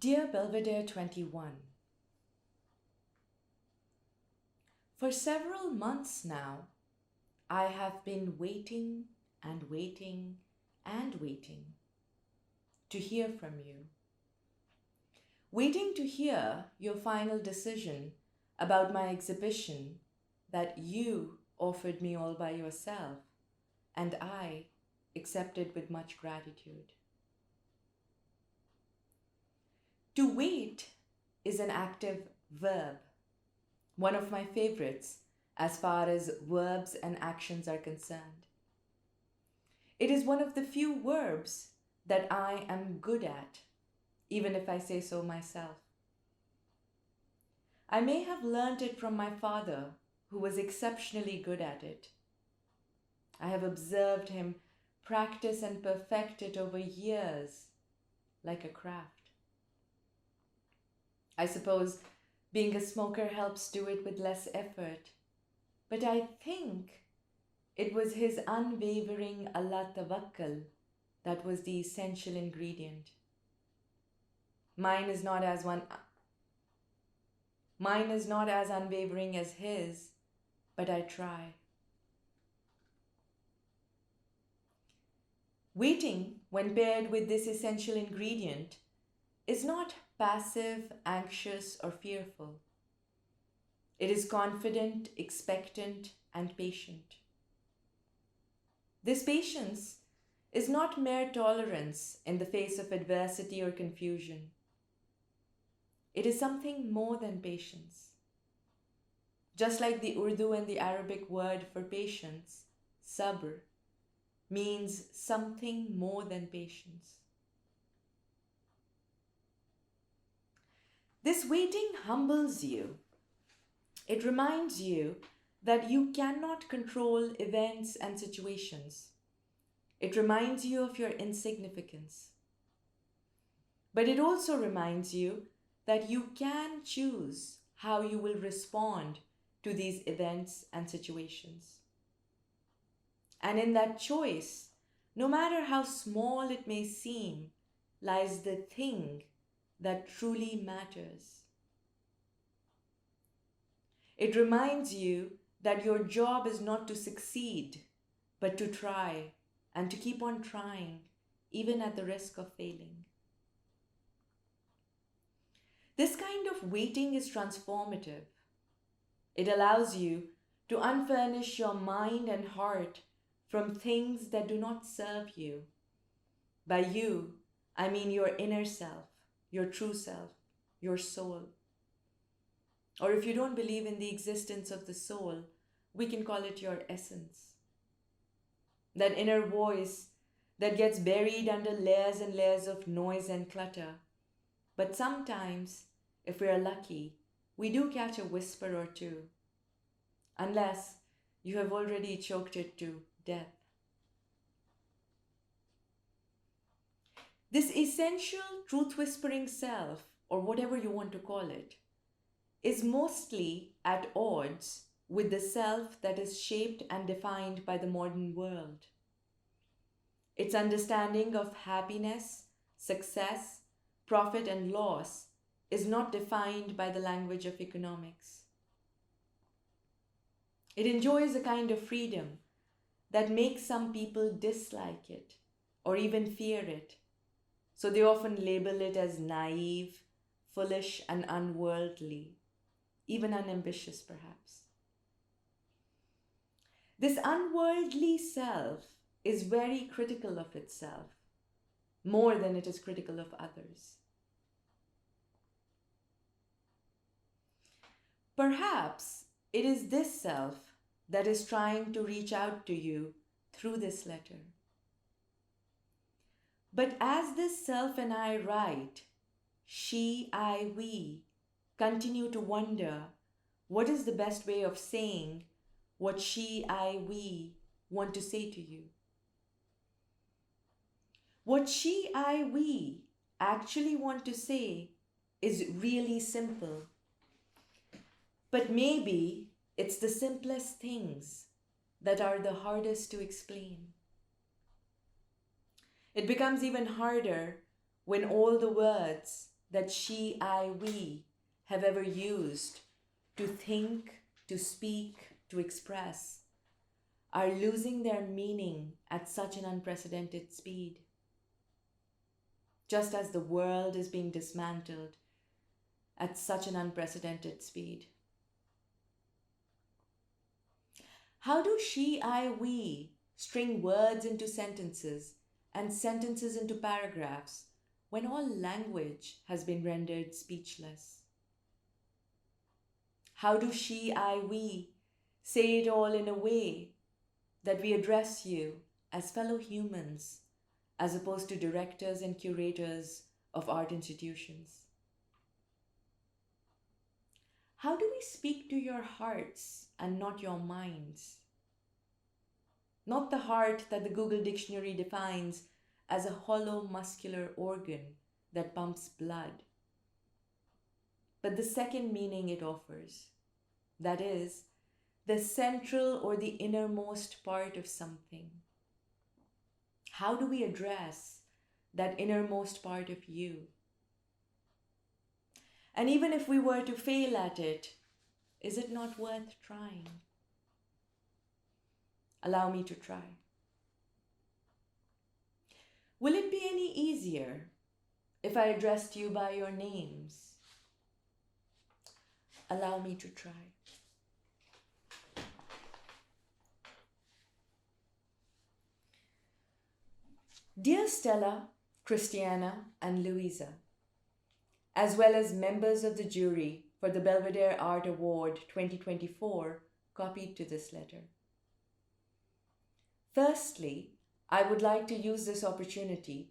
Dear Belvedere 21, for several months now, I have been waiting and waiting and waiting to hear from you. Waiting to hear your final decision about my exhibition that you offered me all by yourself, and I accepted with much gratitude. To wait is an active verb, one of my favorites as far as verbs and actions are concerned. It is one of the few verbs that I am good at, even if I say so myself. I may have learnt it from my father, who was exceptionally good at it. I have observed him practice and perfect it over years, like a craft. I suppose being a smoker helps do it with less effort, but I think it was his unwavering Allah tawakkal that was the essential ingredient. Mine is not as unwavering as his, but I try. Waiting, when paired with this essential ingredient, is not passive, anxious, or fearful. It is confident, expectant, and patient. This patience is not mere tolerance in the face of adversity or confusion. It is something more than patience. Just like the Urdu and the Arabic word for patience, sabr, means something more than patience. This waiting humbles you. It reminds you that you cannot control events and situations. It reminds you of your insignificance. But it also reminds you that you can choose how you will respond to these events and situations. And in that choice, no matter how small it may seem, lies the thing that truly matters. It reminds you that your job is not to succeed, but to try and to keep on trying, even at the risk of failing. This kind of waiting is transformative. It allows you to unfurnish your mind and heart from things that do not serve you. By you, I mean your inner self, your true self, your soul. Or if you don't believe in the existence of the soul, we can call it your essence. That inner voice that gets buried under layers and layers of noise and clutter. But sometimes, if we are lucky, we do catch a whisper or two, unless you have already choked it to death. This essential truth-whispering self, or whatever you want to call it, is mostly at odds with the self that is shaped and defined by the modern world. Its understanding of happiness, success, profit, and loss is not defined by the language of economics. It enjoys a kind of freedom that makes some people dislike it or even fear it. So they often label it as naive, foolish, and unworldly, even unambitious perhaps. This unworldly self is very critical of itself, more than it is critical of others. Perhaps it is this self that is trying to reach out to you through this letter. But as this self and I write, she, I, we continue to wonder what is the best way of saying what she, I, we want to say to you. What she, I, we actually want to say is really simple. But maybe it's the simplest things that are the hardest to explain. It becomes even harder when all the words that she, I, we have ever used to think, to speak, to express are losing their meaning at such an unprecedented speed. Just as the world is being dismantled at such an unprecedented speed. How do she, I, we string words into sentences and sentences into paragraphs when all language has been rendered speechless? How do she, I, we say it all in a way that we address you as fellow humans as opposed to directors and curators of art institutions? How do we speak to your hearts and not your minds? Not the heart that the Google Dictionary defines as a hollow muscular organ that pumps blood, but the second meaning it offers, that is, the central or the innermost part of something. How do we address that innermost part of you? And even if we were to fail at it, is it not worth trying? Allow me to try. Will it be any easier if I addressed you by your names? Allow me to try. Dear Stella, Christiana, and Louisa, as well as members of the jury for the Belvedere Art Award 2024 copied to this letter. Firstly, I would like to use this opportunity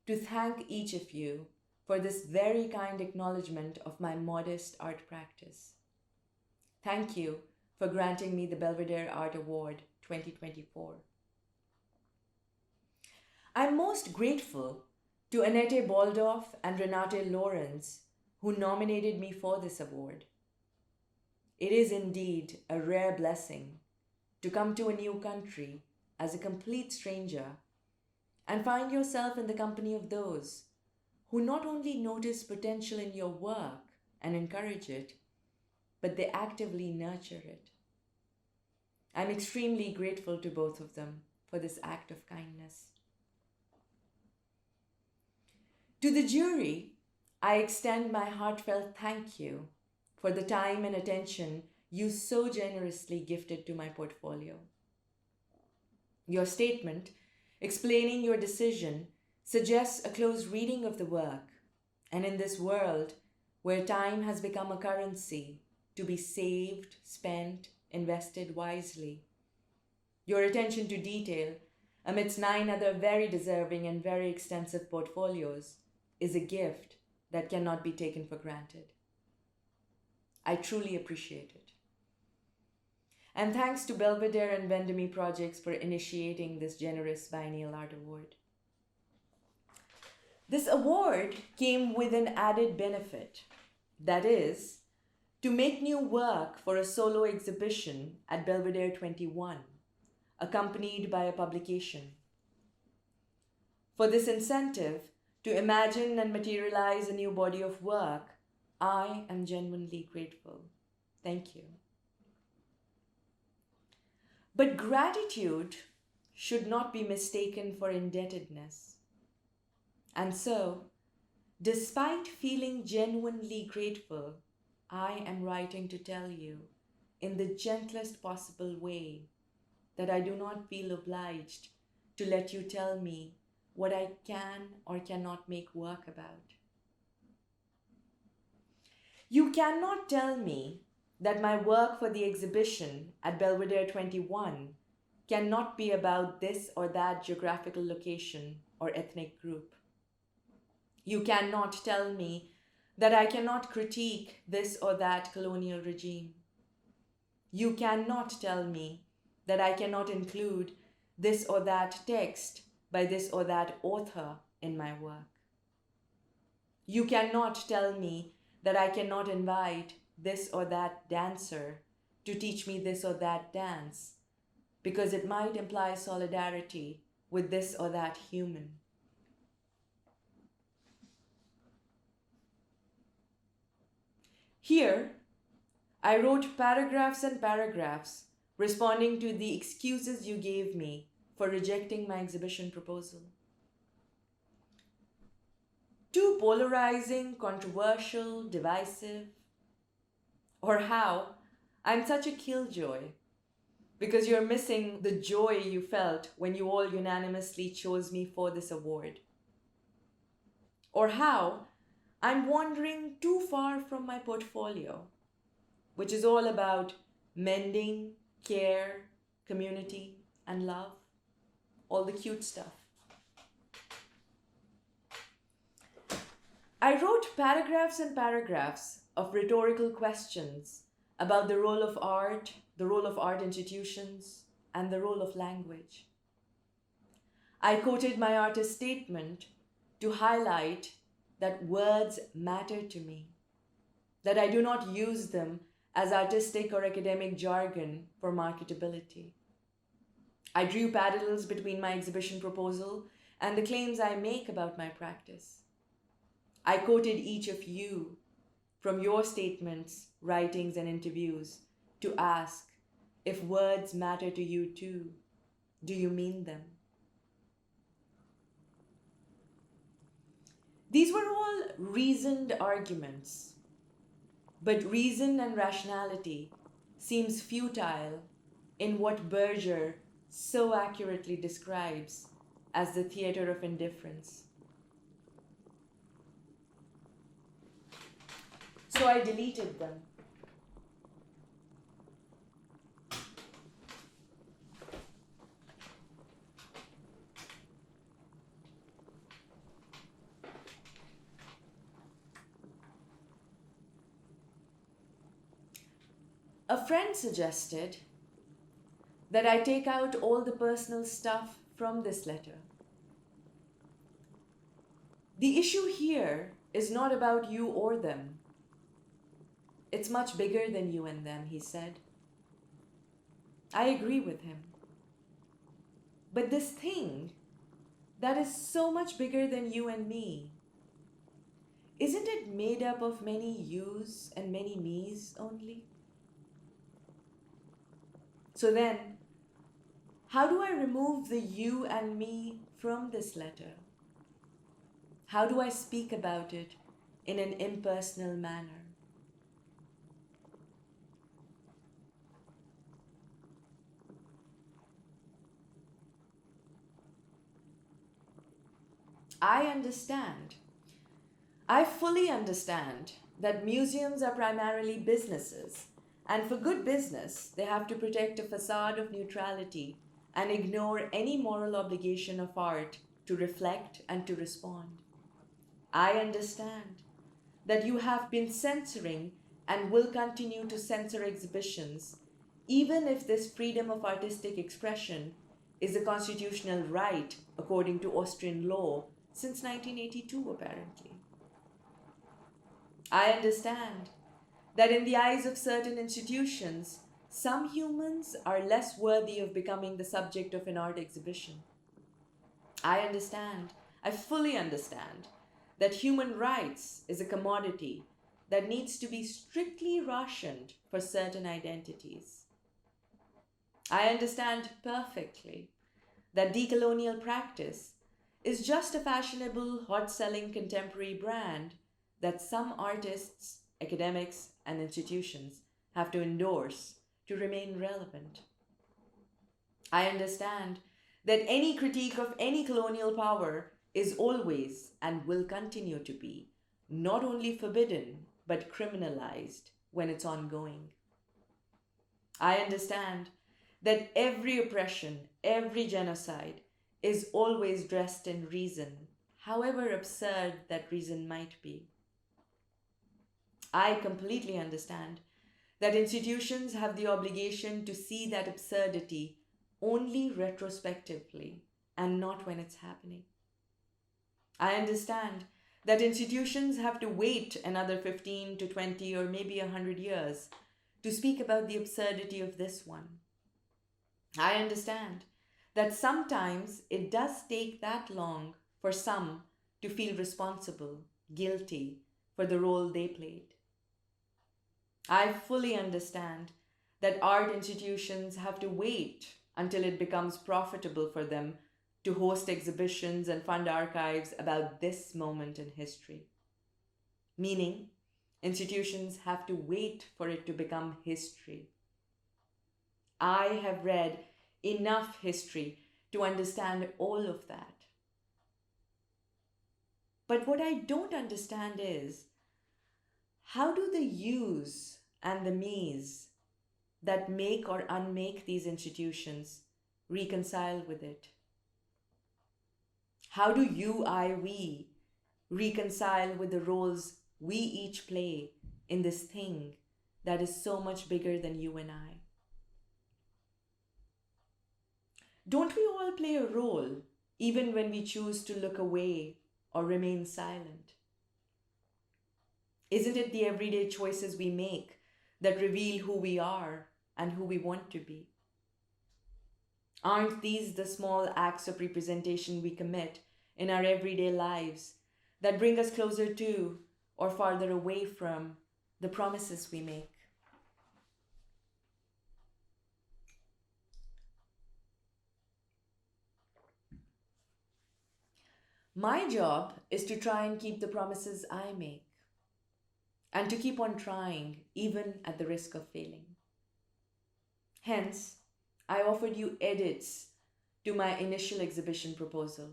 to thank each of you for this very kind acknowledgement of my modest art practice. Thank you for granting me the Belvedere Art Award 2024. I'm most grateful to Annette Baldoff and Renate Lorenz, who nominated me for this award. It is indeed a rare blessing to come to a new country as a complete stranger and find yourself in the company of those who not only notice potential in your work and encourage it, but they actively nurture it. I'm extremely grateful to both of them for this act of kindness. To the jury, I extend my heartfelt thank you for the time and attention you so generously gifted to my portfolio. Your statement explaining your decision suggests a close reading of the work, and in this world where time has become a currency to be saved, spent, invested wisely, your attention to detail amidst 9 other very deserving and very extensive portfolios is a gift that cannot be taken for granted. I truly appreciate it. And thanks to Belvedere and Vendemy Projects for initiating this generous biennial art award. This award came with an added benefit, that is, to make new work for a solo exhibition at Belvedere 21, accompanied by a publication. For this incentive, to imagine and materialize a new body of work, I am genuinely grateful. Thank you. But gratitude should not be mistaken for indebtedness. And so, despite feeling genuinely grateful, I am writing to tell you, in the gentlest possible way, that I do not feel obliged to let you tell me what I can or cannot make work about. You cannot tell me that my work for the exhibition at Belvedere 21 cannot be about this or that geographical location or ethnic group. You cannot tell me that I cannot critique this or that colonial regime. You cannot tell me that I cannot include this or that text by this or that author in my work. You cannot tell me that I cannot invite this or that dancer to teach me this or that dance, because it might imply solidarity with this or that human. Here, I wrote paragraphs and paragraphs responding to the excuses you gave me for rejecting my exhibition proposal. Too polarizing, controversial, divisive, or how I'm such a killjoy because you're missing the joy you felt when you all unanimously chose me for this award. Or how I'm wandering too far from my portfolio, which is all about mending, care, community, and love. All the cute stuff. I wrote paragraphs and paragraphs of rhetorical questions about the role of art, the role of art institutions, and the role of language. I quoted my artist statement to highlight that words matter to me, that I do not use them as artistic or academic jargon for marketability. I drew parallels between my exhibition proposal and the claims I make about my practice. I quoted each of you from your statements, writings, and interviews to ask if words matter to you too. Do you mean them? These were all reasoned arguments, but reason and rationality seems futile in what Berger so accurately describes as the theater of indifference. So I deleted them. A friend suggested that I take out all the personal stuff from this letter. The issue here is not about you or them. It's much bigger than you and them, he said. I agree with him. But this thing that is so much bigger than you and me, isn't it made up of many yous and many me's only? So then, how do I remove the you and me from this letter? How do I speak about it in an impersonal manner? I understand. I fully understand that museums are primarily businesses, and for good business, they have to protect a facade of neutrality and ignore any moral obligation of art to reflect and to respond. I understand that you have been censoring and will continue to censor exhibitions, even if this freedom of artistic expression is a constitutional right according to Austrian law since 1982, apparently. I understand that in the eyes of certain institutions, some humans are less worthy of becoming the subject of an art exhibition. I understand, I fully understand, that human rights is a commodity that needs to be strictly rationed for certain identities. I understand perfectly that decolonial practice is just a fashionable, hot-selling contemporary brand that some artists, academics, and institutions have to endorse to remain relevant. I understand that any critique of any colonial power is always and will continue to be not only forbidden but criminalized when it's ongoing. I understand that every oppression, every genocide is always dressed in reason, however absurd that reason might be. I completely understand that institutions have the obligation to see that absurdity only retrospectively and not when it's happening. I understand that institutions have to wait another 15 to 20 or maybe 100 years to speak about the absurdity of this one. I understand that sometimes it does take that long for some to feel responsible, guilty for the role they played. I fully understand that art institutions have to wait until it becomes profitable for them to host exhibitions and fund archives about this moment in history. Meaning, institutions have to wait for it to become history. I have read enough history to understand all of that. But what I don't understand is, how do the yous and the me's that make or unmake these institutions reconcile with it? How do you, I, we reconcile with the roles we each play in this thing that is so much bigger than you and I? Don't we all play a role even when we choose to look away or remain silent? Isn't it the everyday choices we make that reveal who we are and who we want to be? Aren't these the small acts of representation we commit in our everyday lives that bring us closer to or farther away from the promises we make? My job is to try and keep the promises I make, and to keep on trying even at the risk of failing. Hence, I offered you edits to my initial exhibition proposal,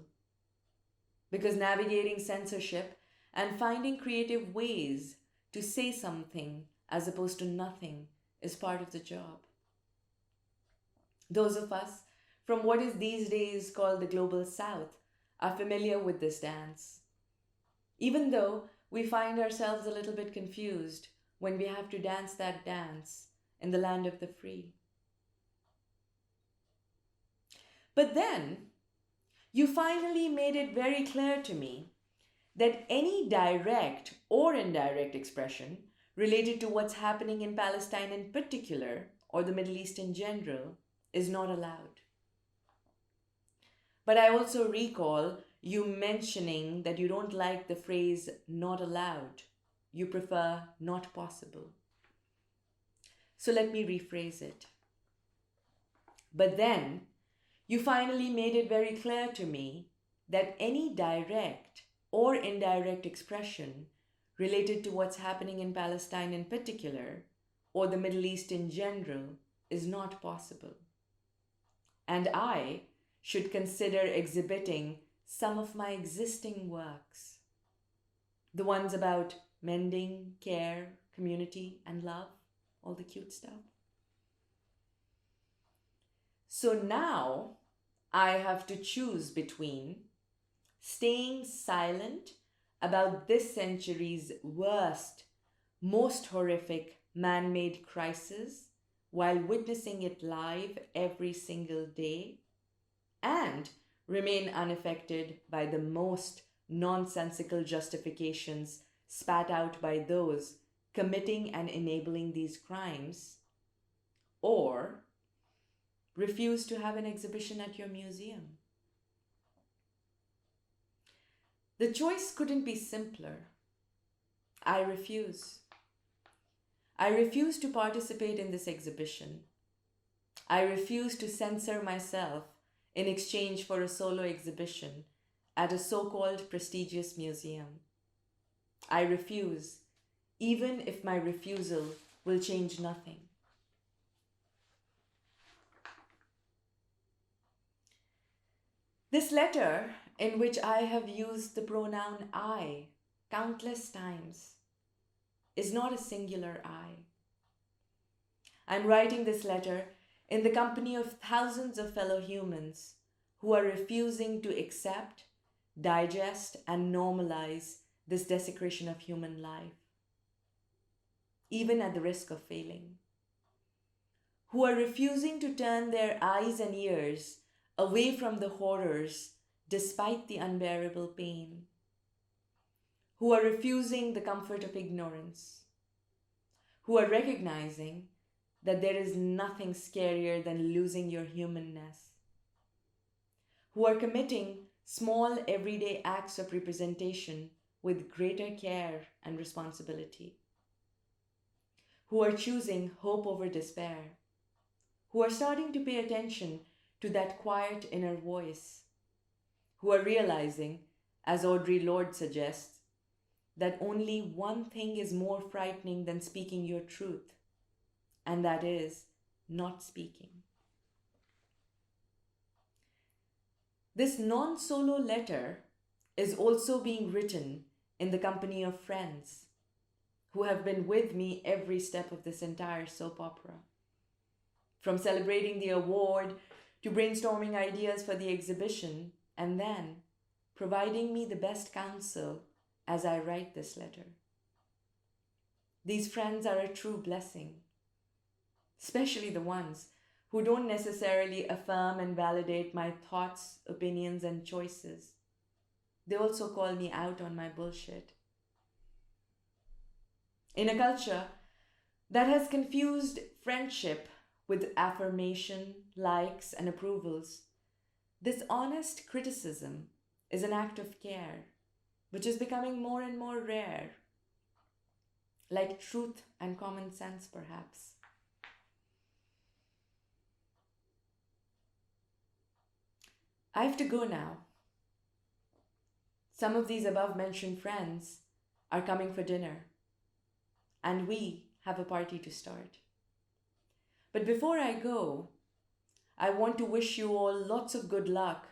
because navigating censorship and finding creative ways to say something as opposed to nothing is part of the job. Those of us from what is these days called the Global South are familiar with this dance, even though we find ourselves a little bit confused when we have to dance that dance in the land of the free. But then, you finally made it very clear to me that any direct or indirect expression related to what's happening in Palestine in particular, or the Middle East in general, is not allowed. But I also recall you mentioning that you don't like the phrase not allowed. You prefer not possible. So let me rephrase it. But then, you finally made it very clear to me that any direct or indirect expression related to what's happening in Palestine in particular, or the Middle East in general, is not possible. And I should consider exhibiting some of my existing works, the ones about mending, care, community, and love, all the cute stuff. So now I have to choose between staying silent about this century's worst, most horrific man-made crisis while witnessing it live every single day, and remain unaffected by the most nonsensical justifications spat out by those committing and enabling these crimes, or refuse to have an exhibition at your museum. The choice couldn't be simpler. I refuse. I refuse to participate in this exhibition. I refuse to censor myself in exchange for a solo exhibition at a so-called prestigious museum. I refuse, even if my refusal will change nothing. This letter, in which I have used the pronoun I countless times, is not a singular I. I'm writing this letter in the company of thousands of fellow humans who are refusing to accept, digest, and normalize this desecration of human life, even at the risk of failing. Who are refusing to turn their eyes and ears away from the horrors despite the unbearable pain. Who are refusing the comfort of ignorance. Who are recognizing that there is nothing scarier than losing your humanness. Who are committing small everyday acts of representation with greater care and responsibility. who are choosing hope over despair, who are starting to pay attention to that quiet inner voice, who are realizing, as Audre Lorde suggests, that only one thing is more frightening than speaking your truth, and that is not speaking. This non-solo letter is also being written in the company of friends who have been with me every step of this entire soap opera. From celebrating the award to brainstorming ideas for the exhibition, and then providing me the best counsel as I write this letter. These friends are a true blessing, especially the ones who don't necessarily affirm and validate my thoughts, opinions, and choices. They also call me out on my bullshit. In a culture that has confused friendship with affirmation, likes, and approvals, this honest criticism is an act of care, which is becoming more and more rare, like truth and common sense, perhaps. I have to go now. Some of these above-mentioned friends are coming for dinner, and we have a party to start. But before I go, I want to wish you all lots of good luck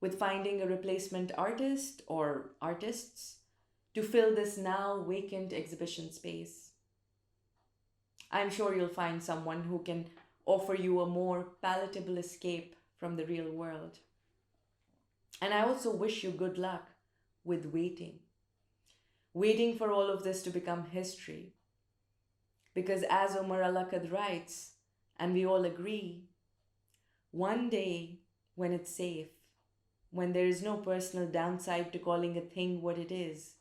with finding a replacement artist or artists to fill this now vacant exhibition space. I'm sure you'll find someone who can offer you a more palatable escape from the real world. And I also wish you good luck with waiting for all of this to become history. Because as Omar Al-Akkad writes, and we all agree, one day when it's safe, when there is no personal downside to calling a thing what it is,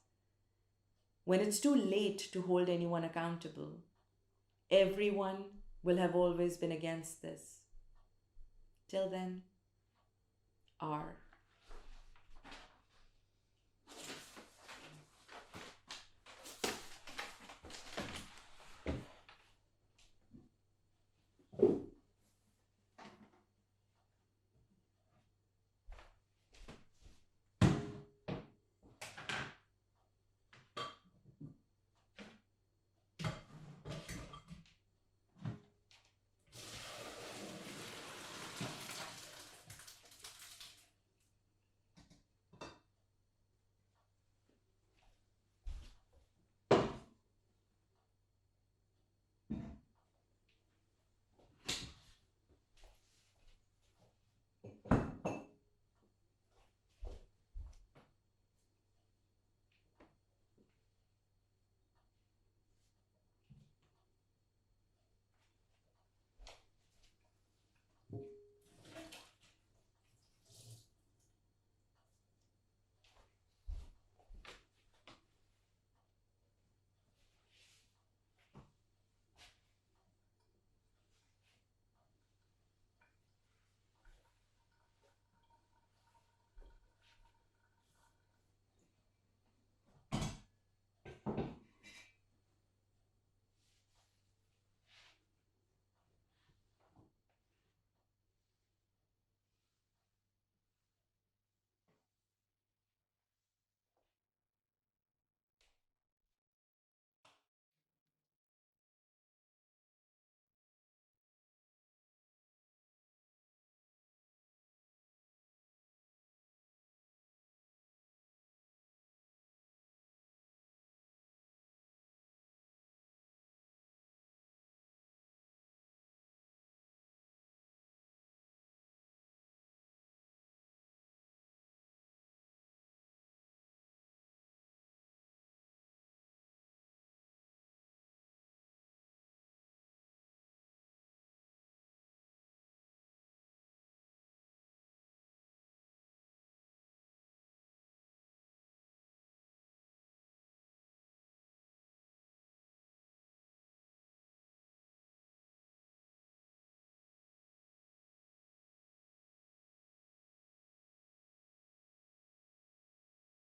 when it's too late to hold anyone accountable, everyone will have always been against this. Till then, R.